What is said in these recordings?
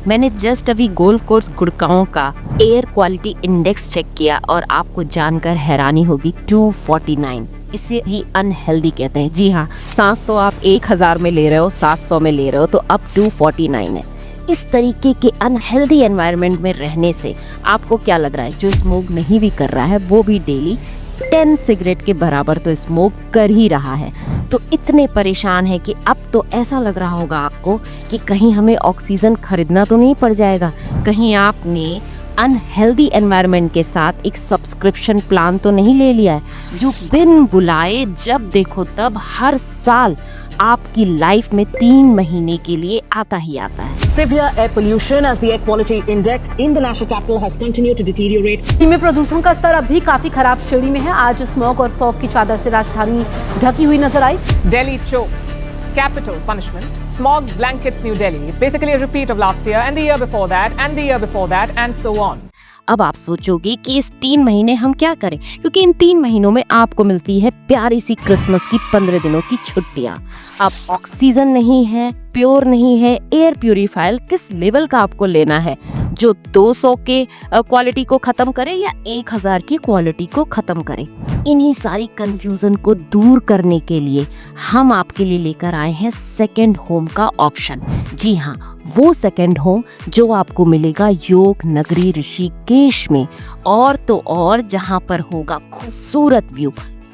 मैंने जस्ट अभी golf course Gurgaon का एयर क्वालिटी इंडेक्स चेक किया और आपको जानकर हैरानी होगी 249। इसे ही अनहेल्दी कहते हैं। जी हाँ, सांस तो आप 1000 में ले रहे हो, 700 में ले रहे हो, तो अब 249 है। इस तरीके के अनहेल्दी एनवायरनमेंट में रहने से आपको क्या लग रहा है, जो स्मोक नहीं भी कर रहा है वो भी डेली 10 सिगरेट के बराबर तो स्मोक कर ही रहा है। तो इतने परेशान है कि अब तो ऐसा लग रहा होगा आपको कि कहीं हमें ऑक्सीजन खरीदना तो नहीं पड़ जाएगा, कहीं आपने अनहेल्दी एनवायरनमेंट के साथ एक सब्सक्रिप्शन प्लान तो नहीं ले लिया है, जो बिन बुलाए जब देखो तब हर साल आपकी लाइफ में 3 महीने के लिए आता ही आता है। Severe air pollution as the air quality index in the national capital has continued to deteriorate. Delhi में प्रदूषण का स्तर अब भी काफी खराब श्रेणी में है। आज स्मॉग और फॉग की चादर से राजधानी ढकी हुई नजर आई। Delhi chokes. Capital punishment. Smog blankets New Delhi. It's basically a repeat of last year and the year before that and the year before that and so on. अब आप सोचोगे कि इस 3 महीने हम क्या करें, क्योंकि इन 3 महीनों में आपको मिलती है प्यारी सी क्रिसमस की 15 दिनों की छुट्टियां। अब ऑक्सीजन नहीं है, प्योर नहीं है, एयर प्यूरिफायर किस लेवल का आपको लेना है, जो 200 के क्वालिटी को खत्म करे या 1000 की क्वालिटी को खत्म करे। इन्हीं सारी कंफ्यूजन को दूर करने के लिए हम आपके लिए लेकर आए हैं सेकंड होम का ऑप्शन। जी हाँ, वो सेकंड होम जो आपको मिलेगा योग नगरी ऋषिकेश में, और तो और जहाँ पर होगा खूबसूरत व्यू,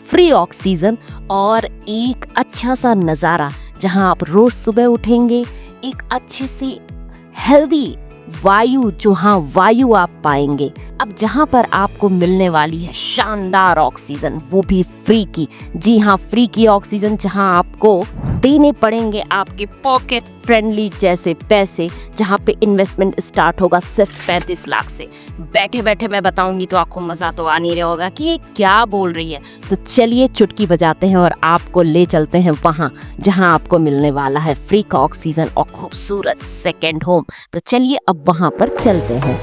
फ्री ऑक्सीजन और एक अच्छा सा नज़ारा, जहाँ आप रोज सुबह उठेंगे एक अच्छी सी हेल्दी वायु, जो हाँ वायु आप पाएंगे। अब जहाँ पर आपको मिलने वाली है शानदार ऑक्सीजन, वो भी फ्री की। जी हाँ, फ्री की ऑक्सीजन, जहाँ आपको देने पड़ेंगे आपके पॉकेट फ्रेंडली जैसे पैसे, जहाँ पे इन्वेस्टमेंट स्टार्ट होगा सिर्फ 35 लाख से। बैठे बैठे मैं बताऊंगी तो आपको मज़ा तो आ नहीं रहा होगा कि ये क्या बोल रही है। तो चलिए चुटकी बजाते हैं और आपको ले चलते हैं वहाँ जहाँ आपको मिलने वाला है फ्री का ऑक्सीजन और खूबसूरत सेकेंड होम। तो चलिए अब वहाँ पर चलते हैं।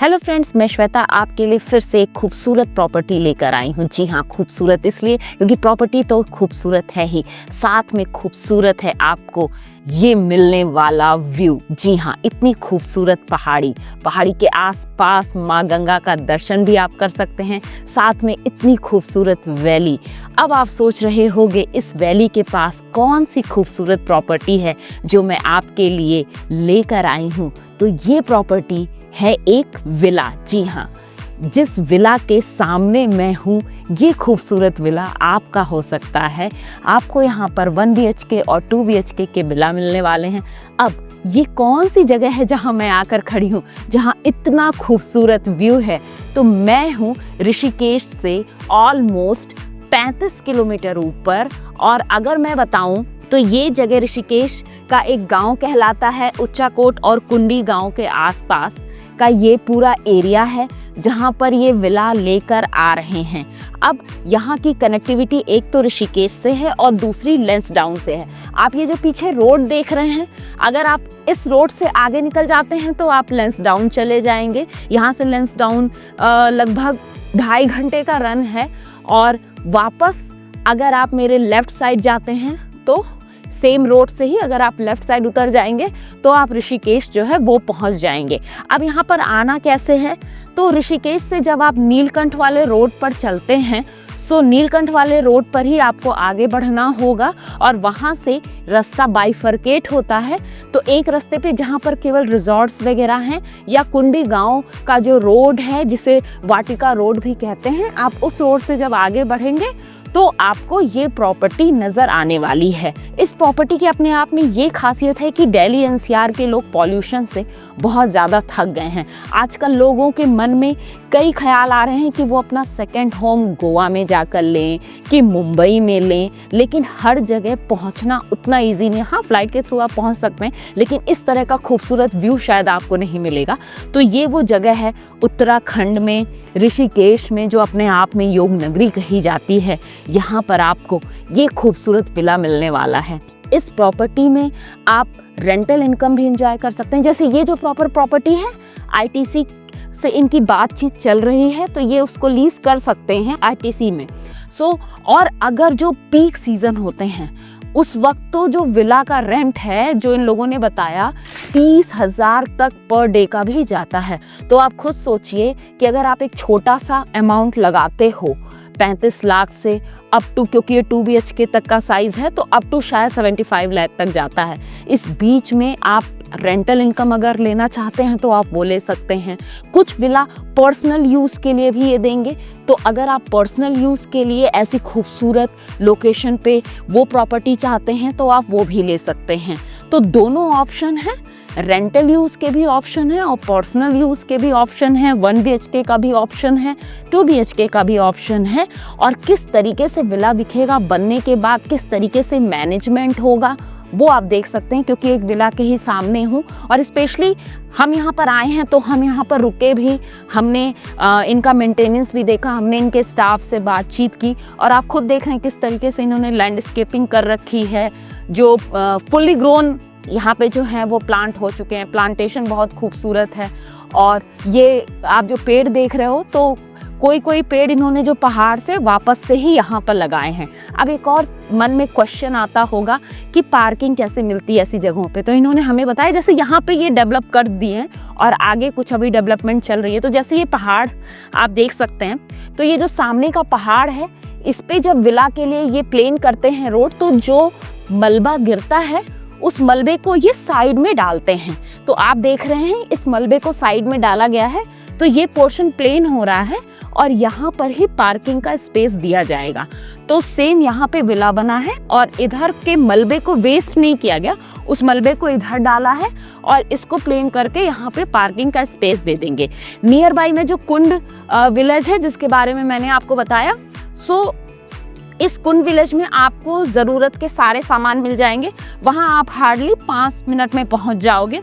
हेलो फ्रेंड्स, मैं श्वेता आपके लिए फिर से एक खूबसूरत प्रॉपर्टी लेकर आई हूँ। जी हाँ, खूबसूरत इसलिए क्योंकि प्रॉपर्टी तो खूबसूरत है ही, साथ में खूबसूरत है आपको ये मिलने वाला व्यू। जी हाँ, इतनी खूबसूरत पहाड़ी के आसपास माँ गंगा का दर्शन भी आप कर सकते हैं, साथ में इतनी खूबसूरत वैली। अब आप सोच रहे होंगे इस वैली के पास कौन सी खूबसूरत प्रॉपर्टी है जो मैं आपके लिए लेकर आई हूँ। तो ये प्रॉपर्टी है एक विला। जी हाँ, जिस विला के सामने मैं हूँ, ये खूबसूरत विला आपका हो सकता है। आपको यहाँ पर 1 BHK और 2 BHK के विला मिलने वाले हैं। अब ये कौन सी जगह है जहाँ मैं आकर खड़ी हूँ, जहाँ इतना खूबसूरत व्यू है? तो मैं हूँ ऋषिकेश से ऑलमोस्ट 35 किलोमीटर ऊपर, और अगर मैं बताऊँ तो ये जगह ऋषिकेश का एक गांव कहलाता है। उच्चाकोट और कुंडी गांव के आसपास का ये पूरा एरिया है जहां पर ये विला लेकर आ रहे हैं। अब यहाँ की कनेक्टिविटी एक तो ऋषिकेश से है और दूसरी लैंसडाउन से है। आप ये जो पीछे रोड देख रहे हैं, अगर आप इस रोड से आगे निकल जाते हैं तो आप लैंसडाउन चले जाएंगे। यहाँ से लैंसडाउन लगभग 2.5 घंटे का रन है, और वापस अगर आप मेरे लेफ्ट साइड जाते हैं तो सेम रोड से ही अगर आप लेफ्ट साइड उतर जाएंगे तो आप ऋषिकेश जो है वो पहुंच जाएंगे। अब यहाँ पर आना कैसे है, तो ऋषिकेश से जब आप नीलकंठ वाले रोड पर चलते हैं, सो नीलकंठ वाले रोड पर ही आपको आगे बढ़ना होगा, और वहाँ से रास्ता बाइफरकेट होता है। तो एक रास्ते पे जहाँ पर केवल रिजॉर्ट्स वगैरह हैं, या कुंडी गांव का जो रोड है जिसे वाटिका रोड भी कहते हैं, आप उस रोड से जब आगे बढ़ेंगे तो आपको ये प्रॉपर्टी नज़र आने वाली है। इस प्रॉपर्टी की अपने आप में ये खासियत है कि दिल्ली एनसीआर के लोग पॉल्यूशन से बहुत ज़्यादा थक गए हैं। आजकल लोगों के मन में कई ख्याल आ रहे हैं कि वो अपना सेकंड होम गोवा में जाकर लें कि मुंबई में लें, लेकिन हर जगह पहुंचना उतना इजी नहीं है। हाँ, फ्लाइट के थ्रू आप पहुंच सकते हैं, लेकिन इस तरह का खूबसूरत व्यू शायद आपको नहीं मिलेगा। तो ये वो जगह है उत्तराखंड में, ऋषिकेश में, जो अपने आप में योग नगरी कही जाती है। यहाँ पर आपको ये खूबसूरत विला मिलने वाला है। इस प्रॉपर्टी में आप रेंटल इनकम भी इंजॉय कर सकते हैं। जैसे ये जो प्रॉपर्टी है, आईटीसी से इनकी बातचीत चल रही है, तो ये उसको लीज कर सकते हैं आईटीसी में। और अगर जो पीक सीजन होते हैं उस वक्त तो जो विला का रेंट है, जो इन लोगों ने बताया, 30,000 तक पर डे का भी जाता है। तो आप खुद सोचिए कि अगर आप एक छोटा सा अमाउंट लगाते हो 35 लाख से अप टू, क्योंकि ये 2 BHK तक का साइज है, तो अप टू शायद 75 लाख तक जाता है। इस बीच में आप रेंटल इनकम अगर लेना चाहते हैं तो आप वो ले सकते हैं। कुछ विला पर्सनल यूज़ के लिए भी ये देंगे, तो अगर आप पर्सनल यूज़ के लिए ऐसी खूबसूरत लोकेशन पे वो प्रॉपर्टी चाहते हैं तो आप वो भी ले सकते हैं। तो दोनों ऑप्शन हैं, रेंटल यूज़ के भी ऑप्शन है और पर्सनल यूज़ के भी ऑप्शन है। 1 BHK का भी ऑप्शन है, 2 BHK का भी ऑप्शन है। और किस तरीके से विला दिखेगा बनने के बाद, किस तरीके से मैनेजमेंट होगा, वो आप देख सकते हैं, क्योंकि एक विला के ही सामने हूँ। और स्पेशली हम यहाँ पर आए हैं तो हम यहाँ पर रुके भी, हमने इनका मेंटेनेंस भी देखा, हमने इनके स्टाफ से बातचीत की, और आप खुद देख रहे हैं किस तरीके से इन्होंने लैंडस्केपिंग कर रखी है। जो फुल्ली ग्रोन यहाँ पे जो है वो प्लांट हो चुके हैं, प्लांटेशन बहुत खूबसूरत है। और ये आप जो पेड़ देख रहे हो, तो कोई पेड़ इन्होंने जो पहाड़ से वापस से ही यहाँ पर लगाए हैं। अब एक और मन में क्वेश्चन आता होगा कि पार्किंग कैसे मिलती है ऐसी जगहों पे, तो इन्होंने हमें बताया जैसे यहाँ पे ये डेवलप कर दिए हैं और आगे कुछ अभी डेवलपमेंट चल रही है। तो जैसे ये पहाड़ आप देख सकते हैं, तो ये जो सामने का पहाड़ है, इस पे जब विला के लिए ये प्लेन करते हैं रोड, तो जो मलबा गिरता है उस मलबे को ये साइड में डालते हैं। तो आप देख रहे हैं इस मलबे को साइड में डाला गया है, तो ये पोर्शन प्लेन हो रहा है और यहाँ पर ही पार्किंग का स्पेस दिया जाएगा। तो सेम यहाँ पे विला बना है और इधर के मलबे को वेस्ट नहीं किया गया, उस मलबे को इधर डाला है और इसको प्लेन करके यहाँ पे पार्किंग का स्पेस दे देंगे। नियर बाई में जो कुंड विलेज है जिसके बारे में मैंने आपको बताया, इस कुंड विलेज में आपको ज़रूरत के सारे सामान मिल जाएंगे। वहाँ आप हार्डली 5 मिनट में पहुँच जाओगे।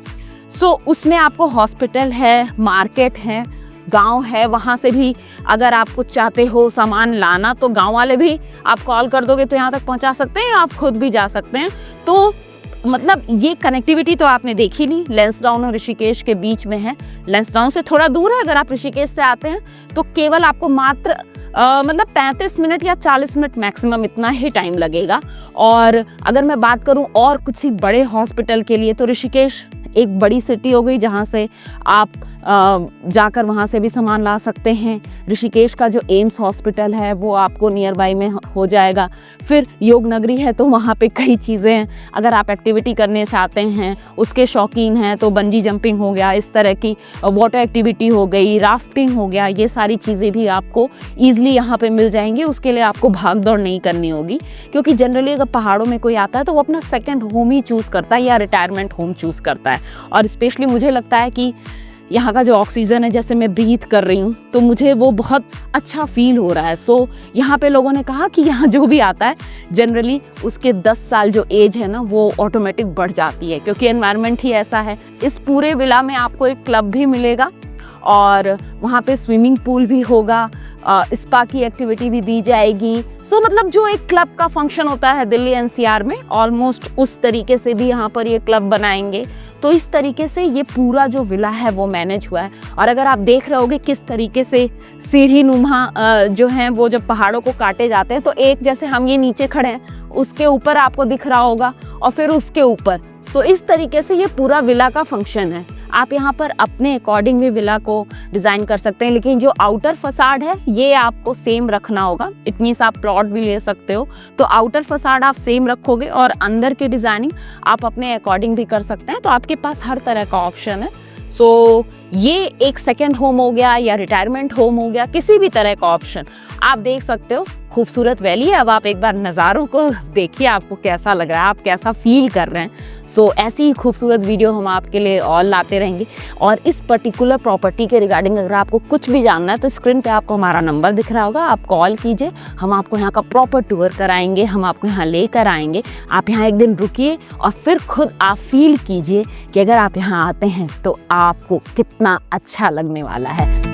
उसमें आपको हॉस्पिटल है, मार्केट है, गांव है। वहाँ से भी अगर आप कुछ चाहते हो सामान लाना, तो गांव वाले भी आप कॉल कर दोगे तो यहाँ तक पहुँचा सकते हैं, आप खुद भी जा सकते हैं। तो मतलब ये कनेक्टिविटी तो आपने देखी ली, लैंसडाउन और ऋषिकेश के बीच में है। लैंसडाउन से थोड़ा दूर है, अगर आप ऋषिकेश से आते हैं तो केवल आपको मात्र 35 मिनट या 40 मिनट मैक्सिमम इतना ही टाइम लगेगा। और अगर मैं बात करूं और कुछ ही बड़े हॉस्पिटल के लिए, तो ऋषिकेश एक बड़ी सिटी हो गई जहां से आप जाकर वहां से भी सामान ला सकते हैं। ऋषिकेश का जो एम्स हॉस्पिटल है वो आपको नियर बाई में हो जाएगा। फिर योग नगरी है, तो वहाँ पे कई चीज़ें हैं। अगर आप एक्टिविटी करने चाहते हैं, उसके शौकीन हैं, तो बंजी जंपिंग हो गया, इस तरह की वाटर एक्टिविटी हो गई, राफ्टिंग हो गया, ये सारी चीज़ें भी आपको ईजिली यहाँ पे मिल जाएंगी। उसके लिए आपको भाग दौड़ नहीं करनी होगी, क्योंकि जनरली अगर पहाड़ों में कोई आता है तो वो अपना सेकेंड होम ही चूज़ करता है या रिटायरमेंट होम चूज़ करता है। और स्पेशली मुझे लगता है कि यहाँ का जो ऑक्सीजन है, जैसे मैं ब्रीथ कर रही हूँ, तो मुझे वो बहुत अच्छा फील हो रहा है। यहाँ पे लोगों ने कहा कि यहाँ जो भी आता है जनरली उसके 10 साल जो एज है ना, वो ऑटोमेटिक बढ़ जाती है, क्योंकि एनवायरनमेंट ही ऐसा है। इस पूरे विला में आपको एक क्लब भी मिलेगा और वहाँ पे स्विमिंग पूल भी होगा, स्पा की एक्टिविटी भी दी जाएगी। मतलब जो एक क्लब का फंक्शन होता है दिल्ली एनसीआर में, ऑलमोस्ट उस तरीके से भी यहाँ पर ये क्लब बनाएंगे। तो इस तरीके से ये पूरा जो विला है वो मैनेज हुआ है। और अगर आप देख रहे होगे किस तरीके से सीढ़ी नुमा जो हैं वो जब पहाड़ों को काटे जाते हैं, तो एक जैसे हम ये नीचे खड़े हैं उसके ऊपर आपको दिख रहा होगा और फिर उसके ऊपर, तो इस तरीके से ये पूरा विला का फंक्शन है। आप यहाँ पर अपने अकॉर्डिंग भी विला को डिज़ाइन कर सकते हैं, लेकिन जो आउटर फसाड है ये आपको सेम रखना होगा। इट मीन्स आप प्लॉट भी ले सकते हो, तो आउटर फसाड आप सेम रखोगे और अंदर की डिज़ाइनिंग आप अपने अकॉर्डिंग भी कर सकते हैं। तो आपके पास हर तरह का ऑप्शन है। ये एक सेकेंड होम हो गया या रिटायरमेंट होम हो गया, किसी भी तरह का ऑप्शन आप देख सकते हो। खूबसूरत वैली है। अब आप एक बार नज़ारों को देखिए, आपको कैसा लग रहा है, आप कैसा फील कर रहे हैं। सो ऐसी ही खूबसूरत वीडियो हम आपके लिए और लाते रहेंगे। और इस पर्टिकुलर प्रॉपर्टी के रिगार्डिंग अगर आपको कुछ भी जानना है तो स्क्रीन पे आपको हमारा नंबर दिख रहा होगा, आप कॉल कीजिए, हम आपको यहाँ का प्रॉपर टूर कराएंगे, हम आपको यहाँ लेकर आएंगे। आप यहाँ एक दिन रुकिए और फिर खुद आप फील कीजिए कि अगर आप यहाँ आते हैं तो आपको कितना अच्छा लगने वाला है।